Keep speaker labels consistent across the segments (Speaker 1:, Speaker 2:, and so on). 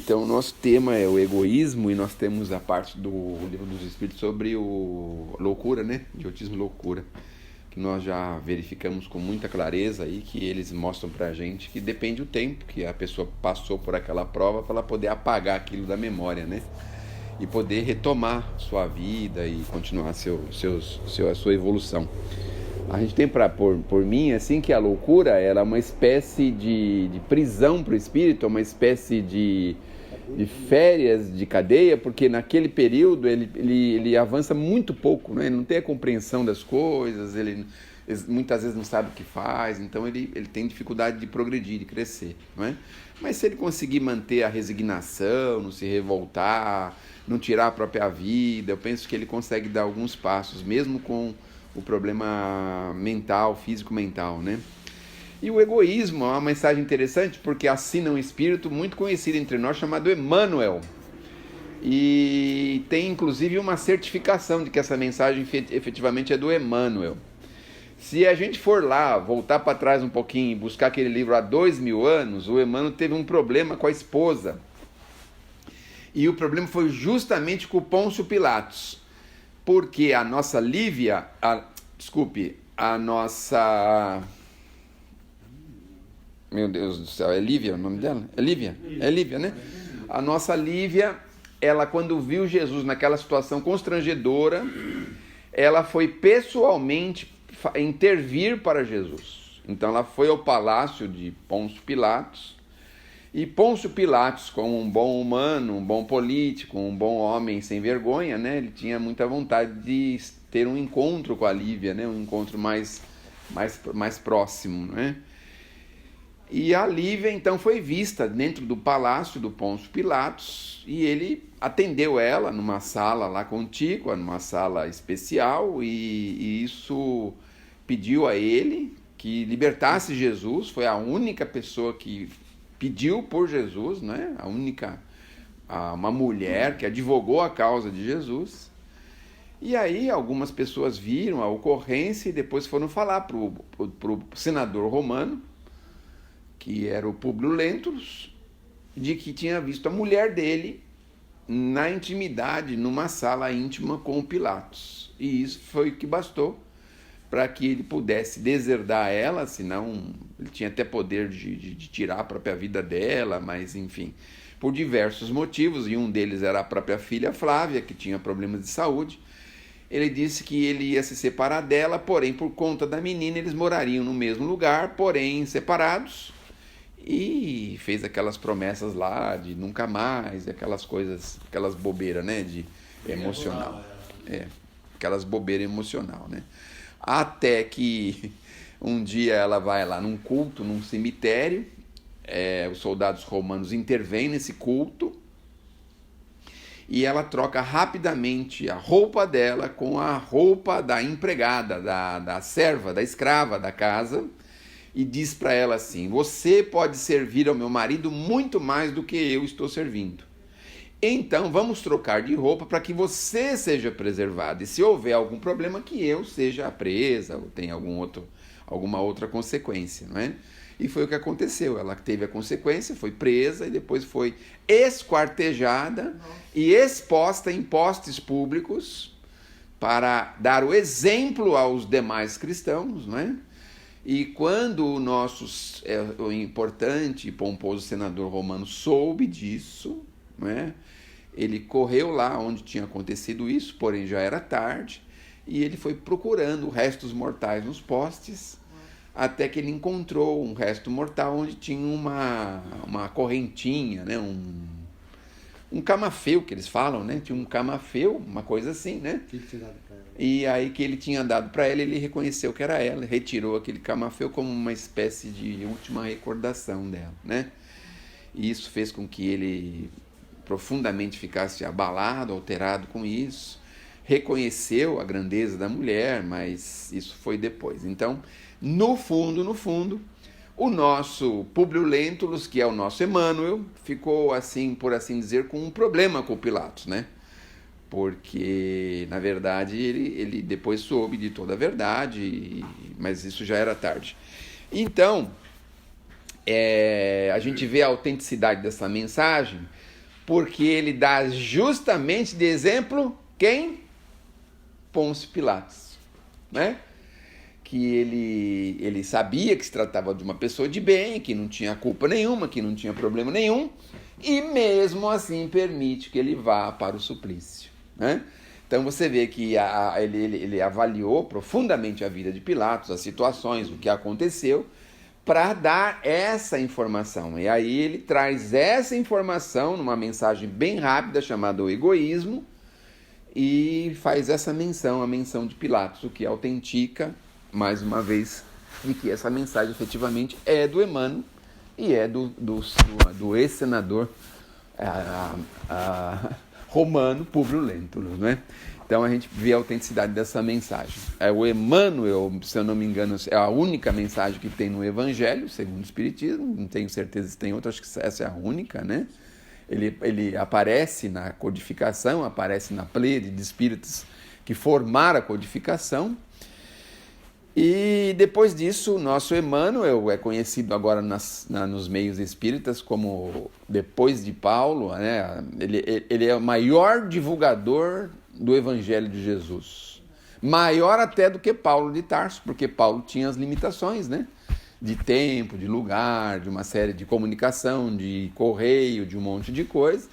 Speaker 1: Então, o nosso tema é o egoísmo e nós temos a parte do Livro dos Espíritos sobre o loucura, né? Idiotismo e loucura, que nós já verificamos com muita clareza aí, que eles mostram pra gente que depende do tempo que a pessoa passou por aquela prova para ela poder apagar aquilo da memória, né? E poder retomar sua vida e continuar a sua evolução. A gente tem por mim, assim, que a loucura ela é uma espécie de prisão para o espírito, uma espécie de férias de cadeia, porque naquele período ele avança muito pouco, né? Ele não tem a compreensão das coisas, ele muitas vezes não sabe o que faz, então ele tem dificuldade de progredir, de crescer, não é? Mas se ele conseguir manter a resignação, não se revoltar, não tirar a própria vida, eu penso que ele consegue dar alguns passos, mesmo com o problema mental, físico-mental, né? E o egoísmo é uma mensagem interessante porque assina um espírito muito conhecido entre nós chamado Emmanuel. E tem inclusive uma certificação de que essa mensagem efetivamente é do Emmanuel. Se a gente for lá, voltar para trás um pouquinho e buscar aquele livro há 2000 anos, o Emmanuel teve um problema com a esposa. E o problema foi justamente com o Pôncio Pilatos. Porque a nossa Lívia, a nossa... Meu Deus do céu, é Lívia o nome dela? É Lívia? É Lívia, né? A nossa Lívia, ela quando viu Jesus naquela situação constrangedora, ela foi pessoalmente intervir para Jesus. Então ela foi ao palácio de Pôncio Pilatos, e Pôncio Pilatos, como um bom humano, um bom político, um bom homem sem vergonha, né? Ele tinha muita vontade de ter um encontro com a Lívia, né? Um encontro mais próximo, né? E a Lívia então foi vista dentro do palácio do Pôncio Pilatos e ele atendeu ela numa sala lá contígua, numa sala especial, e isso pediu a ele que libertasse Jesus. Foi a única pessoa que pediu por Jesus, né? Uma mulher que advogou a causa de Jesus. E aí algumas pessoas viram a ocorrência e depois foram falar para o senador romano, que era o Públio Lentulus, de que tinha visto a mulher dele na intimidade, numa sala íntima com o Pilatos. E isso foi o que bastou para que ele pudesse deserdar ela, senão ele tinha até poder de tirar a própria vida dela, mas enfim, por diversos motivos, e um deles era a própria filha Flávia, que tinha problemas de saúde. Ele disse que ele ia se separar dela, porém, por conta da menina, eles morariam no mesmo lugar, porém separados, e fez aquelas promessas lá de nunca mais, aquelas coisas, aquelas bobeiras, né, de emocional. Aquelas bobeiras emocional, né? Até que um dia ela vai lá num culto, num cemitério, os soldados romanos intervêm nesse culto, e ela troca rapidamente a roupa dela com a roupa da empregada, da serva, da escrava da casa, e diz para ela assim: você pode servir ao meu marido muito mais do que eu estou servindo. Então vamos trocar de roupa para que você seja preservado. E se houver algum problema, que eu seja presa ou tenha alguma outra consequência, não é? E foi o que aconteceu. Ela teve a consequência, foi presa e depois foi esquartejada e exposta em postes públicos para dar o exemplo aos demais cristãos, não é? E quando o importante e pomposo senador romano soube disso, não é? Ele correu lá onde tinha acontecido isso, porém já era tarde, e ele foi procurando restos mortais nos postes, até que ele encontrou um resto mortal onde tinha uma correntinha, né? Um camafeu, que eles falam, né? Tinha um camafeu, uma coisa assim, né? E aí que ele tinha dado para ela, ele reconheceu que era ela, retirou aquele camafeu como uma espécie de última recordação dela, né? E isso fez com que ele profundamente ficasse abalado, alterado com isso, reconheceu a grandeza da mulher, mas isso foi depois. Então, no fundo, o nosso Públio Lentulus, que é o nosso Emmanuel, ficou, assim, por assim dizer, com um problema com o Pilatos, né? Porque, na verdade, ele depois soube de toda a verdade, mas isso já era tarde. Então, a gente vê a autenticidade dessa mensagem porque ele dá justamente de exemplo quem? Pôncio Pilatos, né? Que ele sabia que se tratava de uma pessoa de bem, que não tinha culpa nenhuma, que não tinha problema nenhum, e mesmo assim permite que ele vá para o suplício, né? Então você vê que ele avaliou profundamente a vida de Pilatos, as situações, o que aconteceu, para dar essa informação. E aí ele traz essa informação numa mensagem bem rápida chamada O Egoísmo, e faz essa menção, a menção de Pilatos, o que autentica, mais uma vez, de que essa mensagem efetivamente é do Emmanuel e é do ex-senador romano Públio Lentulus, né? Então a gente vê a autenticidade dessa mensagem. O Emmanuel, se eu não me engano, é a única mensagem que tem no Evangelho, segundo o Espiritismo, não tenho certeza se tem outra, acho que essa é a única, né? Ele aparece na codificação, aparece na pleiade de espíritos que formaram a codificação. E depois disso, o nosso Emmanuel é conhecido agora nos meios espíritas como, depois de Paulo, né? Ele é o maior divulgador do Evangelho de Jesus. Maior até do que Paulo de Tarso, porque Paulo tinha as limitações, né? De tempo, de lugar, de uma série de comunicação, de correio, de um monte de coisa.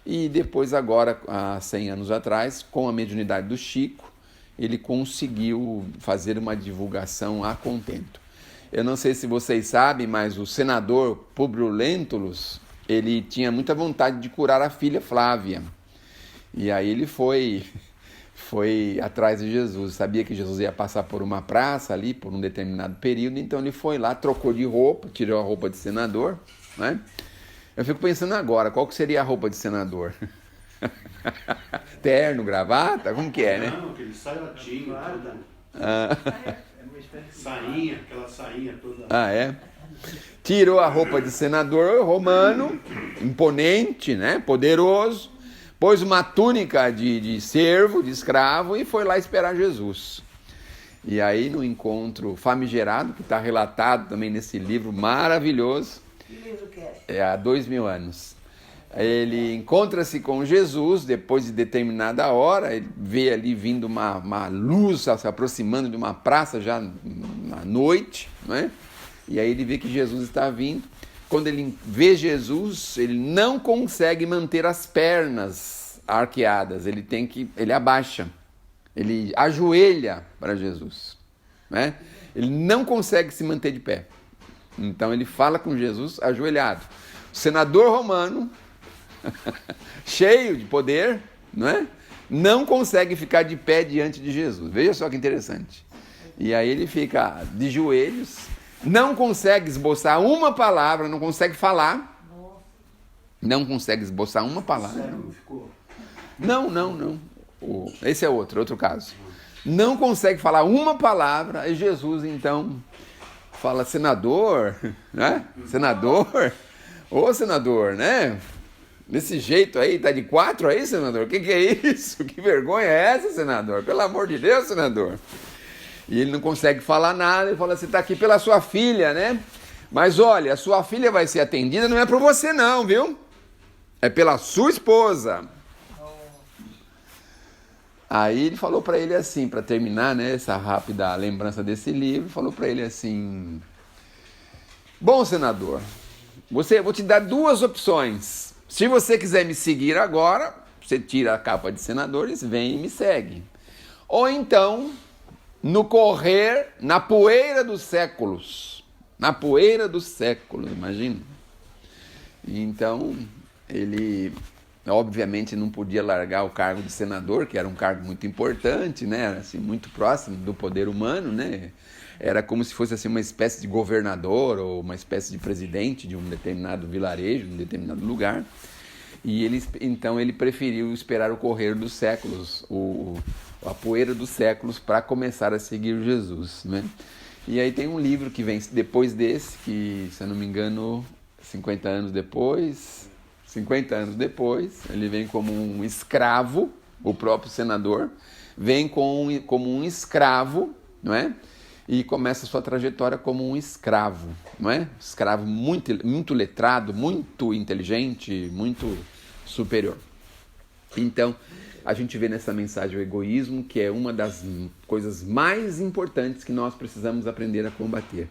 Speaker 1: E depois agora, há 100 anos atrás, com a mediunidade do Chico, ele conseguiu fazer uma divulgação a contento. Eu não sei se vocês sabem, mas o senador Públio Lentulus, ele tinha muita vontade de curar a filha Flávia. E aí ele foi atrás de Jesus, sabia que Jesus ia passar por uma praça ali, por um determinado período, então ele foi lá, trocou de roupa, tirou a roupa de senador, né? Eu fico pensando agora, qual que seria a roupa de senador? Terno, gravata? Como que é, né?
Speaker 2: Não, aquele saiotinho, toda... sainha, aquela sainha toda...
Speaker 1: Ah, é? Tirou a roupa de senador romano, imponente, né? Poderoso, pôs uma túnica de servo, de escravo, e foi lá esperar Jesus. E aí, no encontro famigerado, que está relatado também nesse livro maravilhoso,
Speaker 3: Que livro que é?
Speaker 1: há 2000 anos, ele encontra-se com Jesus depois de determinada hora, ele vê ali vindo uma luz se aproximando de uma praça já na noite, né? E aí ele vê que Jesus está vindo. Quando ele vê Jesus, ele não consegue manter as pernas arqueadas, ele abaixa, ele ajoelha para Jesus, né? Ele não consegue se manter de pé. Então ele fala com Jesus ajoelhado. O senador romano, cheio de poder, não consegue ficar de pé diante de Jesus. Veja só que interessante. E aí ele fica de joelhos, não consegue esboçar uma palavra, não consegue falar. Não consegue esboçar uma palavra.
Speaker 2: Sério, ficou?
Speaker 1: Não. Esse é outro caso. Não consegue falar uma palavra, e Jesus então fala, senador, né? Senador? Ô senador, né? Desse jeito aí, tá de 4 aí, senador? O que é isso? Que vergonha é essa, senador? Pelo amor de Deus, senador. E ele não consegue falar nada, ele fala, você tá aqui pela sua filha, né? Mas olha, a sua filha vai ser atendida, não é por você não, viu? É pela sua esposa. Aí ele falou para ele assim, para terminar, né, essa rápida lembrança desse livro, falou para ele assim, bom senador, vou te dar 2 opções. Se você quiser me seguir agora, você tira a capa de senadores, vem e me segue. Ou então, no correr, na poeira dos séculos, imagina. Então, ele obviamente não podia largar o cargo de senador, que era um cargo muito importante, né? Assim, muito próximo do poder humano, né? Era como se fosse assim, uma espécie de governador ou uma espécie de presidente de um determinado vilarejo, de um determinado lugar. E então ele preferiu esperar o correr dos séculos, a poeira dos séculos, para começar a seguir Jesus, né? E aí tem um livro que vem depois desse, que, se eu não me engano, 50 anos depois, ele vem como um escravo, o próprio senador, vem como um escravo, não é? E começa a sua trajetória como um escravo, não é? Escravo muito, muito letrado, muito inteligente, muito superior. Então, a gente vê nessa mensagem o egoísmo, que é uma das coisas mais importantes que nós precisamos aprender a combater.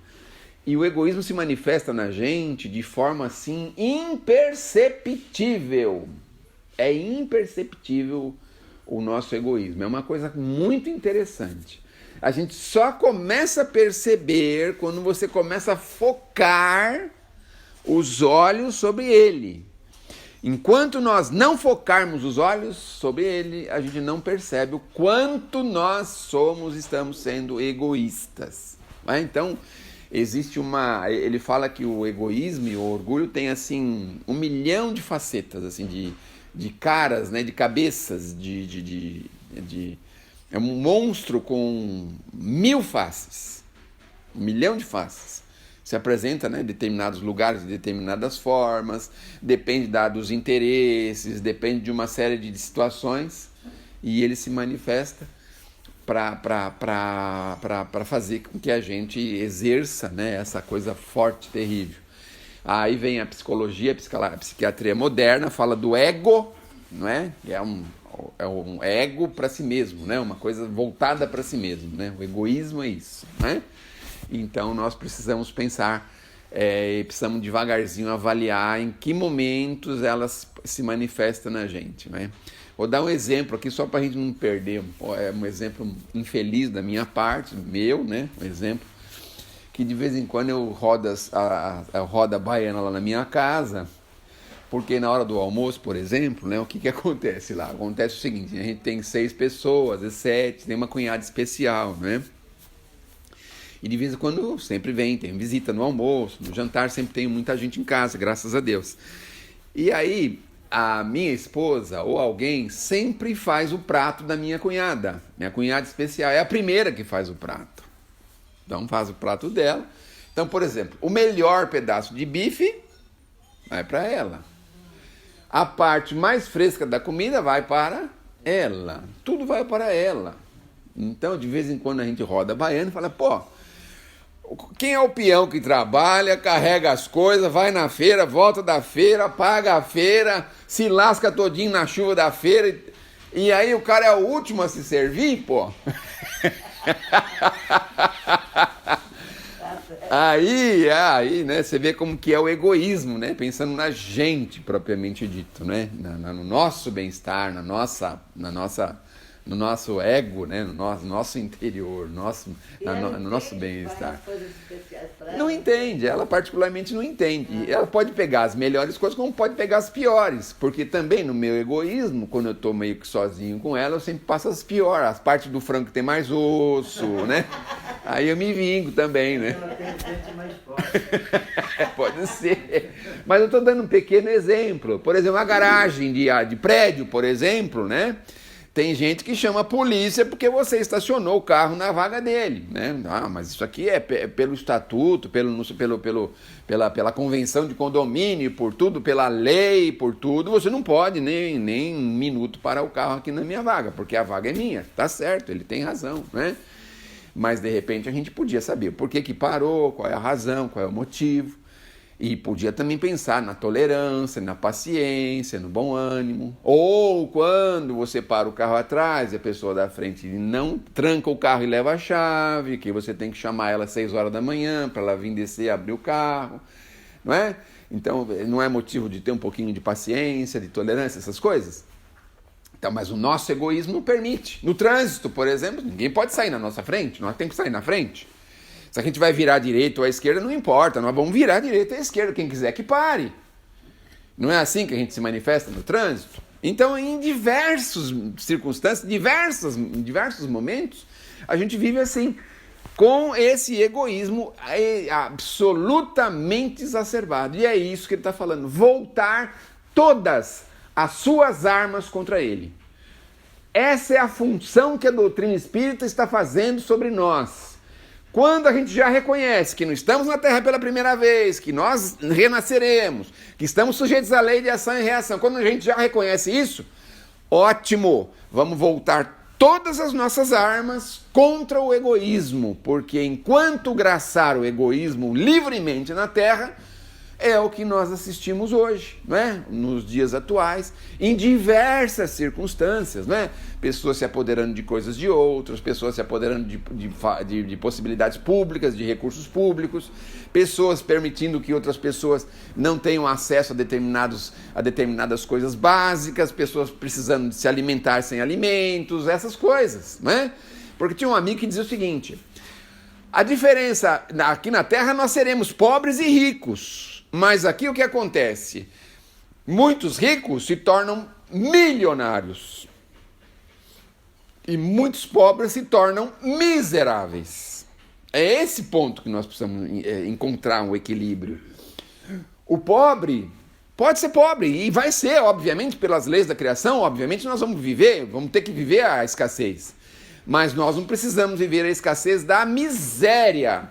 Speaker 1: E o egoísmo se manifesta na gente de forma, assim, imperceptível. É imperceptível o nosso egoísmo. É uma coisa muito interessante. A gente só começa a perceber quando você começa a focar os olhos sobre ele. Enquanto nós não focarmos os olhos sobre ele, a gente não percebe o quanto nós estamos sendo egoístas. Então, existe ele fala que o egoísmo e o orgulho tem assim 1 milhão de facetas, assim, de caras, né, de cabeças, é um monstro com 1000 faces, 1 milhão de faces. Se apresenta, né, em determinados lugares, de determinadas formas, depende dos interesses, depende de uma série de situações, e ele se manifesta para fazer com que a gente exerça, né, essa coisa forte, terrível. Aí vem a psicologia, a psiquiatria moderna, fala do ego, não é? É um ego para si mesmo, né? Uma coisa voltada para si mesmo, né? O egoísmo é isso, né? Então nós precisamos pensar, precisamos devagarzinho avaliar em que momentos elas se manifestam na gente, né? Vou dar um exemplo aqui só para a gente não perder, um exemplo infeliz da minha parte, meu, né? Um exemplo que de vez em quando eu rodo a roda baiana lá na minha casa, porque na hora do almoço, por exemplo, né, o que acontece lá? Acontece o seguinte, a gente tem 6 pessoas, 7, tem uma cunhada especial, né? E de vez em quando sempre tem visita no almoço, no jantar, sempre tem muita gente em casa, graças a Deus. E aí, a minha esposa ou alguém sempre faz o prato da minha cunhada. Minha cunhada especial é a primeira que faz o prato. Então faz o prato dela. Então, por exemplo, o melhor pedaço de bife vai para ela. A parte mais fresca da comida vai para ela. Tudo vai para ela. Então, de vez em quando a gente roda baiano e fala, quem é o peão que trabalha, carrega as coisas, vai na feira, volta da feira, paga a feira, se lasca todinho na chuva da feira, e aí o cara é o último a se servir, Aí, né, você vê como que é o egoísmo, né, pensando na gente propriamente dito, né, no nosso bem-estar, no nosso ego, né, no nosso interior, no nosso bem-estar. Não entende, ela particularmente não entende. Ela pode pegar as melhores coisas como pode pegar as piores, porque também no meu egoísmo, quando eu estou meio que sozinho com ela, eu sempre passo as piores, as partes do frango que tem mais osso, né? Aí eu me vingo também, né? Pode ser. Mas eu estou dando um pequeno exemplo. Por exemplo, a garagem de prédio, por exemplo, né? Tem gente que chama a polícia porque você estacionou o carro na vaga dele, né? Mas isso aqui é pelo estatuto, pela convenção de condomínio, por tudo, pela lei, por tudo, você não pode nem 1 minuto parar o carro aqui na minha vaga, porque a vaga é minha, tá certo, ele tem razão, né? Mas de repente a gente podia saber por que parou, qual é a razão, qual é o motivo. E podia também pensar na tolerância, na paciência, no bom ânimo. Ou quando você para o carro atrás e a pessoa da frente não tranca o carro e leva a chave, que você tem que chamar ela às 6 horas da manhã para ela vir descer e abrir o carro, não é? Então não é motivo de ter um pouquinho de paciência, de tolerância, essas coisas? Então, mas o nosso egoísmo não permite. No trânsito, por exemplo, ninguém pode sair na nossa frente, nós temos que sair na frente. Se a gente vai virar à direita ou à esquerda, não importa, nós vamos virar à direita ou à esquerda, quem quiser que pare. Não é assim que a gente se manifesta no trânsito? Então, em diversas circunstâncias, em diversos momentos, a gente vive assim, com esse egoísmo absolutamente exacerbado. E é isso que ele está falando, voltar todas as suas armas contra ele. Essa é a função que a doutrina espírita está fazendo sobre nós. Quando a gente já reconhece que não estamos na Terra pela primeira vez, que nós renasceremos, que estamos sujeitos à lei de ação e reação, quando a gente já reconhece isso, ótimo, vamos voltar todas as nossas armas contra o egoísmo, porque enquanto graçar o egoísmo livremente na Terra, é o que nós assistimos hoje, não é? Nos dias atuais, em diversas circunstâncias, não é? Pessoas se apoderando de coisas de outras, pessoas se apoderando de possibilidades públicas, de recursos públicos, pessoas permitindo que outras pessoas não tenham acesso a determinadas coisas básicas, pessoas precisando de se alimentar sem alimentos, essas coisas, não é? Porque tinha um amigo que dizia o seguinte: a diferença, aqui na Terra nós seremos pobres e ricos, mas aqui o que acontece? Muitos ricos se tornam milionários e muitos pobres se tornam miseráveis. É esse ponto que nós precisamos encontrar um equilíbrio. O pobre pode ser pobre e vai ser, obviamente, pelas leis da criação, obviamente nós vamos ter que viver a escassez. Mas nós não precisamos viver a escassez da miséria.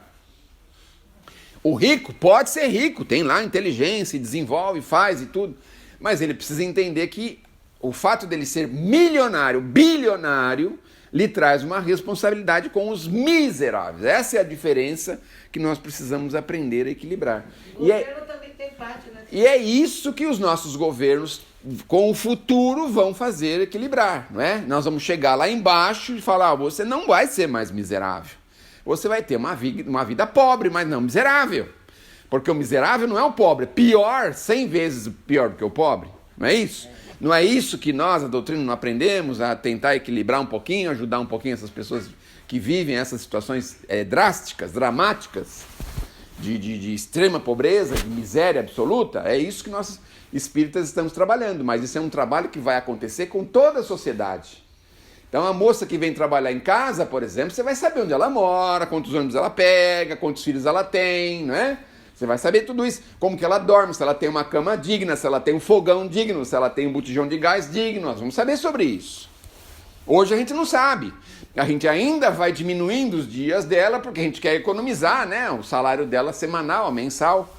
Speaker 1: O rico pode ser rico, tem lá inteligência, desenvolve, faz e tudo, mas ele precisa entender que o fato dele ser milionário, bilionário, lhe traz uma responsabilidade com os miseráveis. Essa é a diferença que nós precisamos aprender a equilibrar.
Speaker 3: O governo também tem parte, né?
Speaker 1: E é isso que os nossos governos, com o futuro, vão fazer equilibrar, não é? Nós vamos chegar lá embaixo e falar: você não vai ser mais miserável. Você vai ter uma vida pobre, mas não miserável. Porque o miserável não é o pobre, é pior, 100 vezes pior do que o pobre. Não é isso? Não é isso que nós, a doutrina, não aprendemos a tentar equilibrar um pouquinho, ajudar um pouquinho essas pessoas que vivem essas situações drásticas, dramáticas, de extrema pobreza, de miséria absoluta? É isso que nós espíritas estamos trabalhando, mas isso é um trabalho que vai acontecer com toda a sociedade. Então a moça que vem trabalhar em casa, por exemplo, você vai saber onde ela mora, quantos ônibus ela pega, quantos filhos ela tem, não é? Você vai saber tudo isso, como que ela dorme, se ela tem uma cama digna, se ela tem um fogão digno, se ela tem um botijão de gás digno, nós vamos saber sobre isso. Hoje a gente não sabe. A gente ainda vai diminuindo os dias dela porque a gente quer economizar, né? O salário dela semanal, mensal.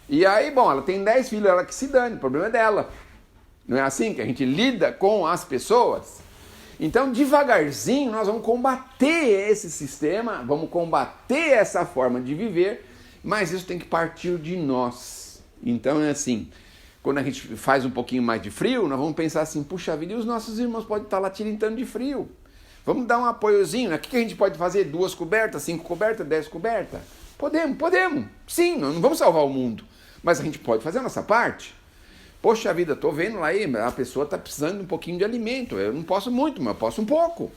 Speaker 1: E aí, bom, ela tem 10 filhos, ela que se dane, o problema é dela. Não é assim que a gente lida com as pessoas? Então, devagarzinho, nós vamos combater esse sistema, vamos combater essa forma de viver, mas isso tem que partir de nós. Então, é assim, quando a gente faz um pouquinho mais de frio, nós vamos pensar assim: puxa vida, e os nossos irmãos podem estar lá tiritando de frio. Vamos dar um apoiozinho, né? O que a gente pode fazer? 2 cobertas, 5 cobertas, 10 cobertas? Podemos. Sim, nós não vamos salvar o mundo, mas a gente pode fazer a nossa parte. Poxa vida, estou vendo lá aí, a pessoa está precisando de um pouquinho de alimento. Eu não posso muito, mas eu posso um pouco.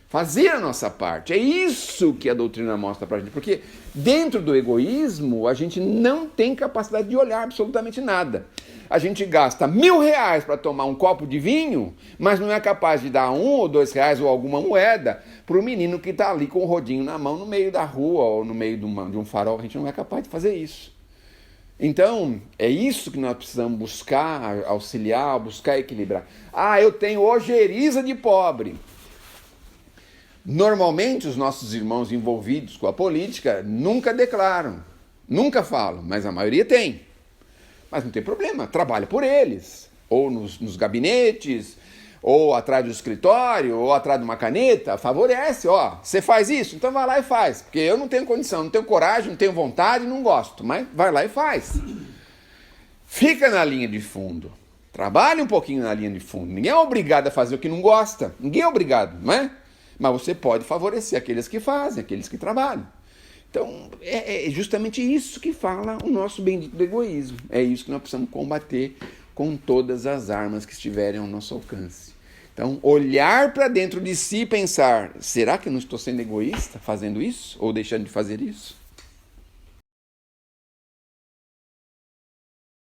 Speaker 1: Fazer a nossa parte. É isso que a doutrina mostra para a gente. Porque dentro do egoísmo, a gente não tem capacidade de olhar absolutamente nada. A gente gasta R$1.000 para tomar um copo de vinho, mas não é capaz de dar R$1 ou R$2 ou alguma moeda para o menino que está ali com o rodinho na mão no meio da rua ou no meio de um farol. A gente não é capaz de fazer isso. Então, é isso que nós precisamos buscar, auxiliar, buscar equilibrar. Ah, eu tenho ojeriza de pobre. Normalmente, os nossos irmãos envolvidos com a política nunca declaram, nunca falam, mas a maioria tem. Mas não tem problema, trabalha por eles, ou nos gabinetes, ou atrás do escritório, ou atrás de uma caneta, favorece, ó, você faz isso, então vai lá e faz, porque eu não tenho condição, não tenho coragem, não tenho vontade, não gosto, mas vai lá e faz. Fica na linha de fundo, trabalhe um pouquinho na linha de fundo, ninguém é obrigado a fazer o que não gosta, ninguém é obrigado, não é? Mas você pode favorecer aqueles que fazem, aqueles que trabalham. Então, é justamente isso que fala o nosso bendito egoísmo, é isso que nós precisamos combater com todas as armas que estiverem ao nosso alcance. Então, olhar para dentro de si e pensar: será que eu não estou sendo egoísta fazendo isso? Ou deixando de fazer isso?